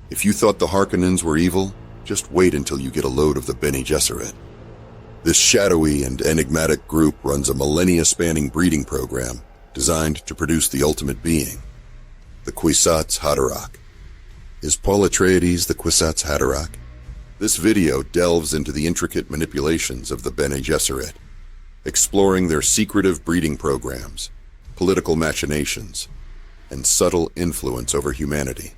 If you thought the Harkonnens were evil, just wait until you get a load of the Bene Gesserit. This shadowy and enigmatic group runs a millennia-spanning breeding program designed to produce the ultimate being, the Kwisatz Haderach. Is Paul Atreides the Kwisatz Haderach? This video delves into the intricate manipulations of the Bene Gesserit, exploring their secretive breeding programs, political machinations, and subtle influence over humanity.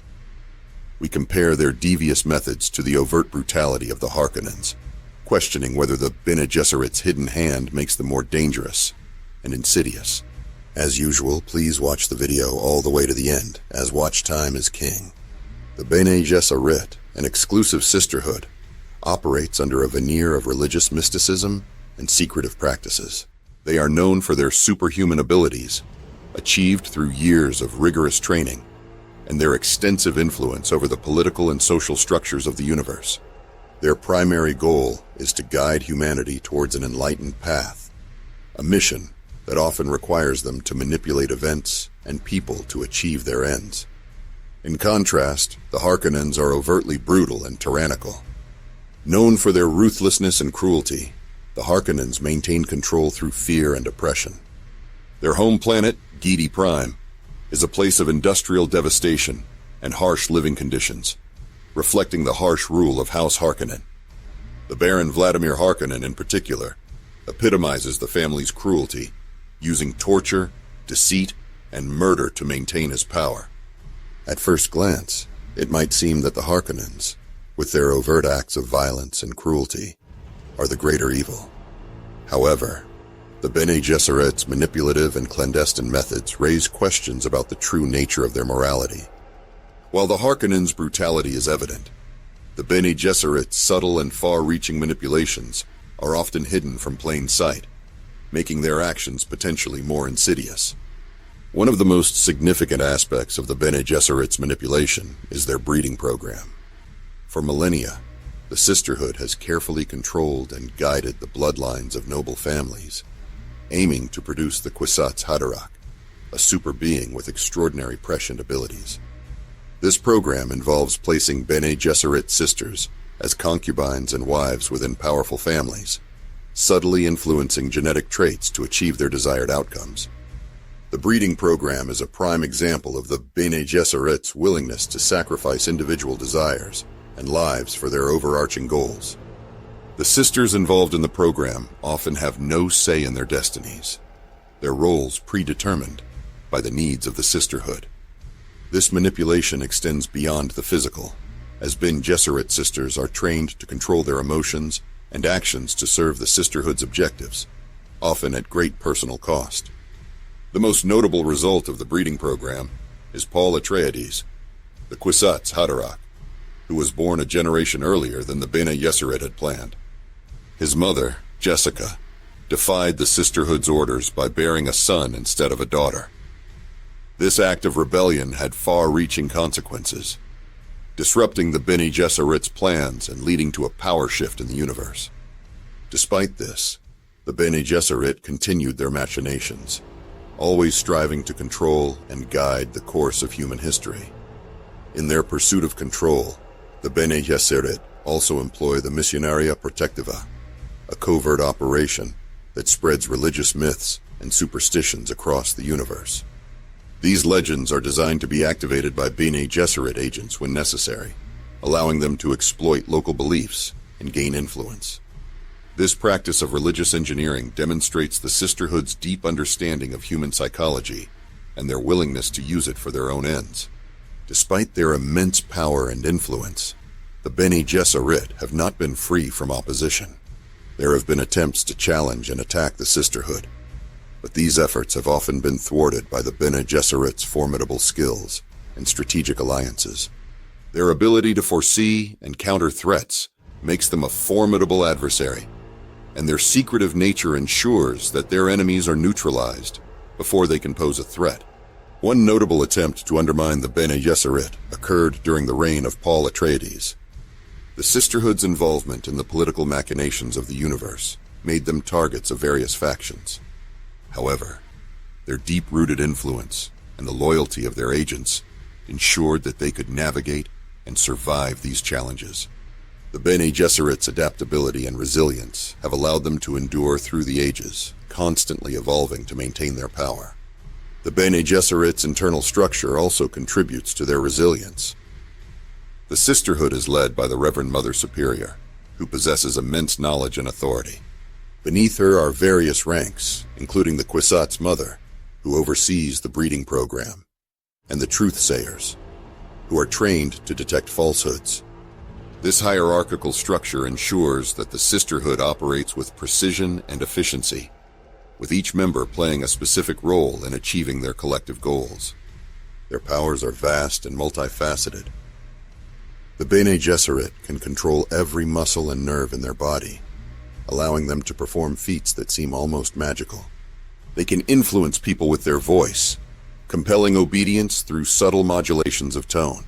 We compare their devious methods to the overt brutality of the Harkonnens, questioning whether the Bene Gesserit's hidden hand makes them more dangerous and insidious. As usual, please watch the video all the way to the end, as watch time is king. The Bene Gesserit, an exclusive sisterhood, operates under a veneer of religious mysticism and secretive practices. They are known for their superhuman abilities, achieved through years of rigorous training, and their extensive influence over the political and social structures of the universe. Their primary goal is to guide humanity towards an enlightened path, a mission that often requires them to manipulate events and people to achieve their ends. In contrast, the Harkonnens are overtly brutal and tyrannical. Known for their ruthlessness and cruelty, the Harkonnens maintain control through fear and oppression. Their home planet, Giedi Prime, is a place of industrial devastation and harsh living conditions, reflecting the harsh rule of House Harkonnen. The Baron Vladimir Harkonnen, in particular, epitomizes the family's cruelty, using torture, deceit, and murder to maintain his power. At first glance, it might seem that the Harkonnens, with their overt acts of violence and cruelty, are the greater evil. However, the Bene Gesserit's manipulative and clandestine methods raise questions about the true nature of their morality. While the Harkonnens' brutality is evident, the Bene Gesserit's subtle and far-reaching manipulations are often hidden from plain sight, making their actions potentially more insidious. One of the most significant aspects of the Bene Gesserit's manipulation is their breeding program. For millennia, the Sisterhood has carefully controlled and guided the bloodlines of noble families, aiming to produce the Kwisatz Haderach, a super being with extraordinary prescient abilities. This program involves placing Bene Gesserit sisters as concubines and wives within powerful families, subtly influencing genetic traits to achieve their desired outcomes. The breeding program is a prime example of the Bene Gesserit's willingness to sacrifice individual desires and lives for their overarching goals. The sisters involved in the program often have no say in their destinies, their roles predetermined by the needs of the Sisterhood. This manipulation extends beyond the physical, as Bene Gesserit sisters are trained to control their emotions and actions to serve the Sisterhood's objectives, often at great personal cost. The most notable result of the breeding program is Paul Atreides, the Kwisatz Haderach, who was born a generation earlier than the Bene Gesserit had planned. His mother, Jessica, defied the Sisterhood's orders by bearing a son instead of a daughter. This act of rebellion had far-reaching consequences, disrupting the Bene Gesserit's plans and leading to a power shift in the universe. Despite this, the Bene Gesserit continued their machinations, always striving to control and guide the course of human history. In their pursuit of control, the Bene Gesserit also employ the Missionaria Protectiva, a covert operation that spreads religious myths and superstitions across the universe. These legends are designed to be activated by Bene Gesserit agents when necessary, allowing them to exploit local beliefs and gain influence. This practice of religious engineering demonstrates the Sisterhood's deep understanding of human psychology and their willingness to use it for their own ends. Despite their immense power and influence, the Bene Gesserit have not been free from opposition. There have been attempts to challenge and attack the Sisterhood, but these efforts have often been thwarted by the Bene Gesserit's formidable skills and strategic alliances. Their ability to foresee and counter threats makes them a formidable adversary, and their secretive nature ensures that their enemies are neutralized before they can pose a threat. One notable attempt to undermine the Bene Gesserit occurred during the reign of Paul Atreides. The Sisterhood's involvement in the political machinations of the universe made them targets of various factions. However, their deep-rooted influence and the loyalty of their agents ensured that they could navigate and survive these challenges. The Bene Gesserit's adaptability and resilience have allowed them to endure through the ages, constantly evolving to maintain their power. The Bene Gesserit's internal structure also contributes to their resilience. The sisterhood is led by the Reverend Mother Superior, who possesses immense knowledge and authority. Beneath her are various ranks, including the Kwisatz Mother, who oversees the breeding program, and the Truthsayers, who are trained to detect falsehoods. This hierarchical structure ensures that the sisterhood operates with precision and efficiency, with each member playing a specific role in achieving their collective goals. Their powers are vast and multifaceted. The Bene Gesserit can control every muscle and nerve in their body, allowing them to perform feats that seem almost magical. They can influence people with their voice, compelling obedience through subtle modulations of tone.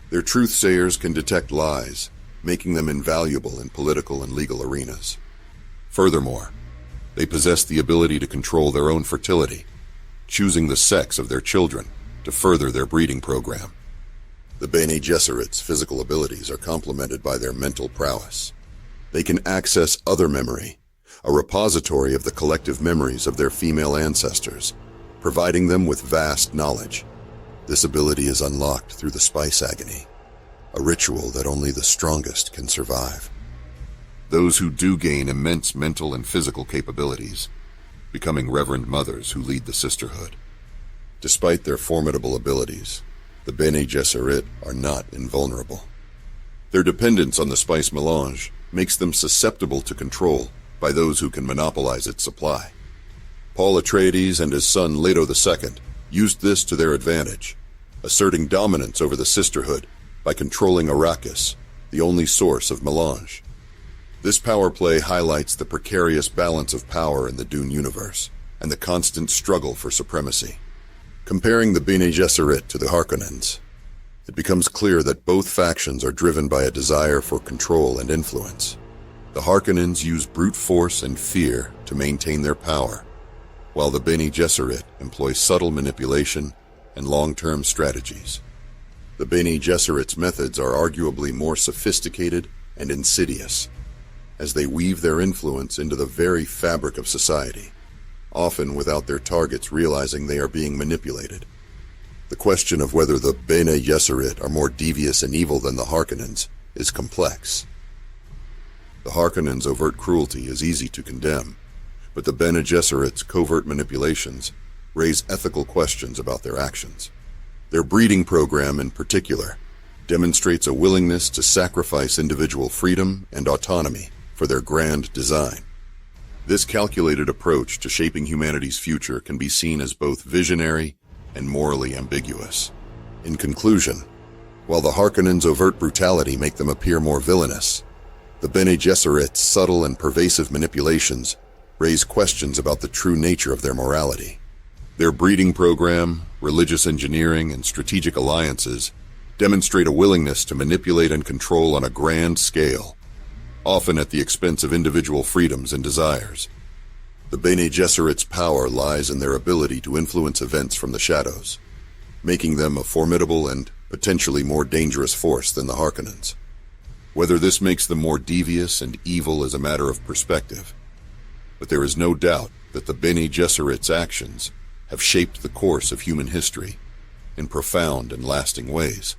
Their truthsayers can detect lies, making them invaluable in political and legal arenas. Furthermore, they possess the ability to control their own fertility, choosing the sex of their children to further their breeding program. The Bene Gesserit's physical abilities are complemented by their mental prowess. They can access other memory, a repository of the collective memories of their female ancestors, providing them with vast knowledge. This ability is unlocked through the Spice Agony, a ritual that only the strongest can survive. Those who do gain immense mental and physical capabilities, becoming Reverend Mothers who lead the sisterhood. Despite their formidable abilities, the Bene Gesserit are not invulnerable. Their dependence on the spice melange makes them susceptible to control by those who can monopolize its supply. Paul Atreides and his son Leto II used this to their advantage, asserting dominance over the sisterhood by controlling Arrakis, the only source of melange. This power play highlights the precarious balance of power in the Dune universe and the constant struggle for supremacy. Comparing the Bene Gesserit to the Harkonnens, it becomes clear that both factions are driven by a desire for control and influence. The Harkonnens use brute force and fear to maintain their power, while the Bene Gesserit employ subtle manipulation and long-term strategies. The Bene Gesserit's methods are arguably more sophisticated and insidious, as they weave their influence into the very fabric of society, often without their targets realizing they are being manipulated. The question of whether the Bene Gesserit are more devious and evil than the Harkonnens is complex. The Harkonnens' overt cruelty is easy to condemn, but the Bene Gesserit's covert manipulations raise ethical questions about their actions. Their breeding program, in particular, demonstrates a willingness to sacrifice individual freedom and autonomy for their grand design. This calculated approach to shaping humanity's future can be seen as both visionary and morally ambiguous. In conclusion, while the Harkonnens' overt brutality make them appear more villainous, the Bene Gesserit's subtle and pervasive manipulations raise questions about the true nature of their morality. Their breeding program, religious engineering, and strategic alliances demonstrate a willingness to manipulate and control on a grand scale, often at the expense of individual freedoms and desires. The Bene Gesserit's power lies in their ability to influence events from the shadows, making them a formidable and potentially more dangerous force than the Harkonnens. Whether this makes them more devious and evil is a matter of perspective, but there is no doubt that the Bene Gesserit's actions have shaped the course of human history in profound and lasting ways.